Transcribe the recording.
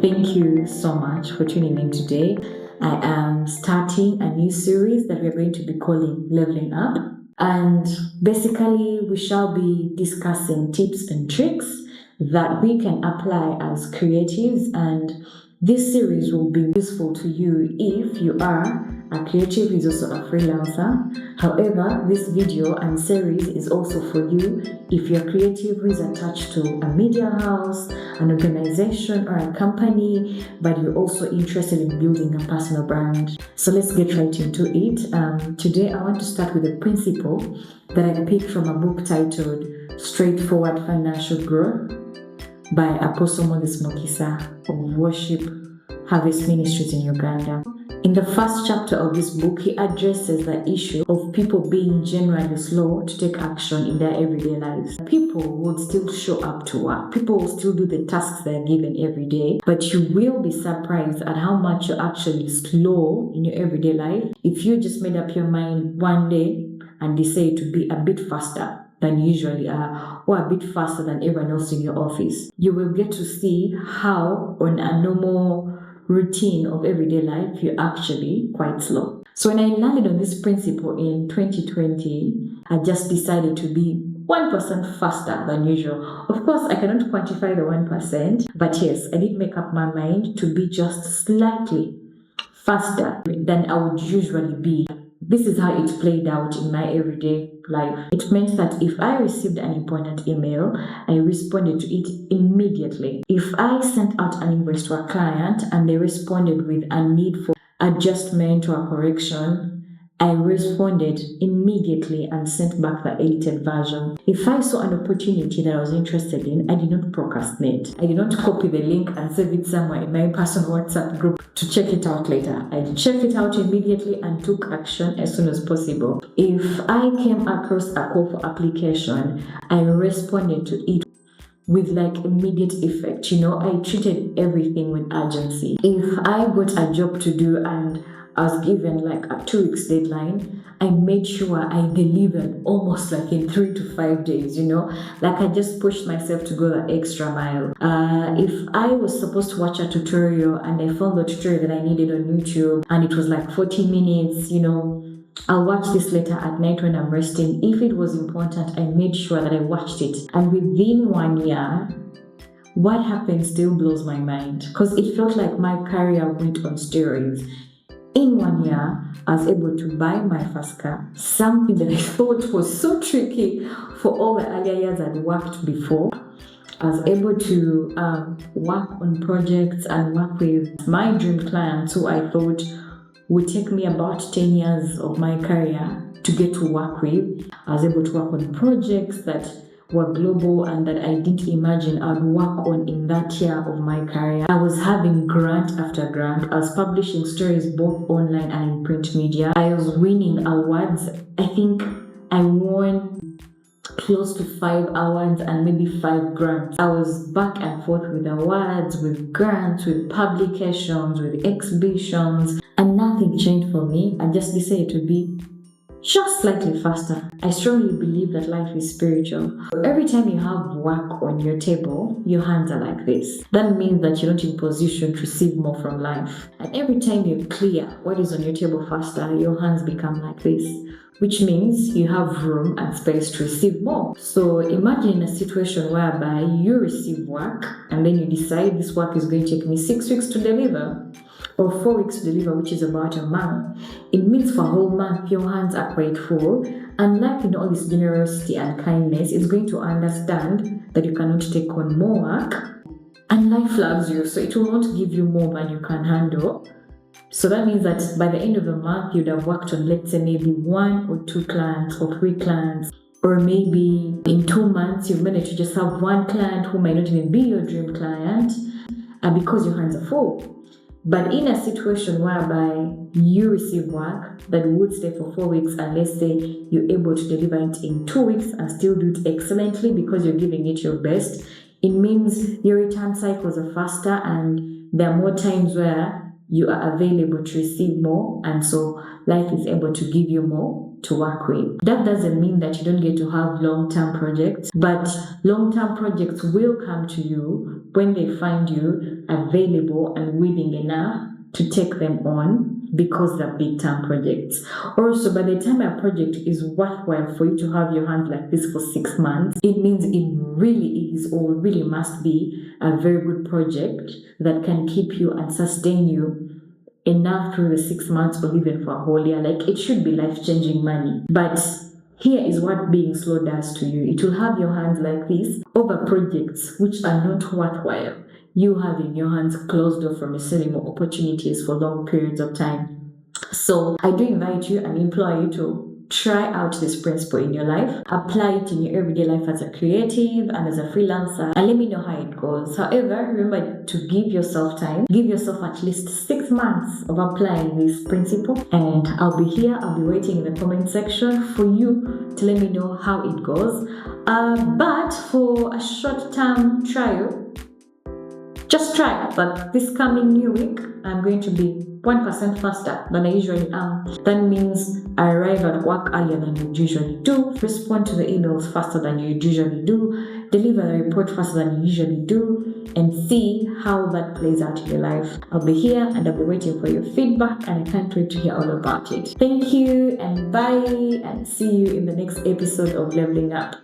Thank you so much for tuning in today. I am starting a new series that we're going to be calling Leveling Up. And basically, we shall be discussing tips and tricks that we can apply as creatives. And this series will be useful to you if you are a creative who is also a freelancer. However, this video and series is also for you if you're creative who is attached to a media house, an organization, or a company, but you're also interested in building a personal brand. So let's get right into it. Today, I want to start with a principle that I picked from a book titled Straightforward Financial Growth by Apostle Moses Mukisa of Worship Harvest Ministries in Uganda. In the first chapter of this book, he addresses the issue of people being generally slow to take action in their everyday lives. People would still show up to work. People will still do the tasks they're given every day, but you will be surprised at how much you're actually slow in your everyday life if you just made up your mind one day and decide to be a bit faster than you usually are, or a bit faster than everyone else in your office. You will get to see how on a normal routine of everyday life, you're actually quite slow. So when I landed on this principle in 2020, I just decided to be 1% faster than usual. Of course, I cannot quantify the 1%, but yes, I did make up my mind to be just slightly faster than I would usually be. This is how it played out in my everyday life. It meant that if I received an important email, I responded to it immediately. If I sent out an invoice to a client and they responded with a need for adjustment or a correction, I responded immediately and sent back the edited version. If I saw an opportunity that I was interested in, I did not procrastinate. I did not copy the link and save it somewhere in my personal WhatsApp group to check it out later. I checked it out immediately and took action as soon as possible. If I came across a call for application, I responded to it with like immediate effect. I treated everything with urgency. If I got a job to do and I was given like a 2 weeks deadline, I made sure I delivered almost like in 3 to 5 days, like I just pushed myself to go the extra mile. If I was supposed to watch a tutorial and I found the tutorial that I needed on YouTube and it was like 40 minutes, I'll watch this later at night when I'm resting. If it was important, I made sure that I watched it. And within 1 year, what happened still blows my mind because it felt like my career went on steroids. In 1 year, I was able to buy my first car, something that I thought was so tricky for all the earlier years I'd worked before. I was able to work on projects and work with my dream clients who I thought would take me about 10 years of my career to get to work with. I was able to work on projects that were global and that I didn't imagine I'd work on in that year of my career. I was having grant after grant. I was publishing stories both online and in print media. I was winning awards. I think I won close to 5 awards and maybe 5 grants. I was back and forth with awards, with grants, with publications, with exhibitions, and nothing changed for me. I just decided to be just slightly faster. I strongly believe that life is spiritual. Every time you have work on your table, your hands are like this. That means that you're not in position to receive more from life. And every time you clear what is on your table faster, your hands become like this, which means you have room and space to receive more. So imagine a situation whereby you receive work and then you decide this work is going to take me 6 weeks to deliver, or 4 weeks to deliver, which is about a month. It means for a whole month, your hands are quite full. And life in all this generosity and kindness is going to understand that you cannot take on more work. And life loves you, so it will not give you more than you can handle. So that means that by the end of the month, you'd have worked on, let's say, maybe 1 or 2 clients or 3 clients. Or maybe in 2 months, you've managed to just have 1 client who might not even be your dream client, and because your hands are full. But in a situation whereby you receive work that would stay for 4 weeks, and let's say you're able to deliver it in 2 weeks and still do it excellently because you're giving it your best, it means your return cycles are faster and there are more times where you are available to receive more, and so life is able to give you more to work with. That doesn't mean that you don't get to have long-term projects, but long-term projects will come to you when they find you available and willing enough to take them on, because they're big-term projects. Also, by the time a project is worthwhile for you to have your hand like this for 6 months, it means it really is, or really must be, a very good project that can keep you and sustain you enough through the 6 months or even for a whole year. Like, it should be life-changing money. But here is what being slow does to you. It will have your hands like this over projects which are not worthwhile. You having your hands closed off from receiving more opportunities for long periods of time. So I do invite you and implore you to try out this principle in your life, apply it in your everyday life as a creative and as a freelancer, and let me know how it goes. However, remember to give yourself time, give yourself at least 6 months of applying this principle, and I'll be here, I'll be waiting in the comment section for you to let me know how it goes. But for a short-term trial, just try. But this coming new week, I'm going to be 1% faster than I usually am. That means I arrive at work earlier than you usually do, respond to the emails faster than you usually do, deliver the report faster than you usually do, and see how that plays out in your life. I'll be here and I'll be waiting for your feedback, and I can't wait to hear all about it. Thank you and bye, and see you in the next episode of Leveling Up.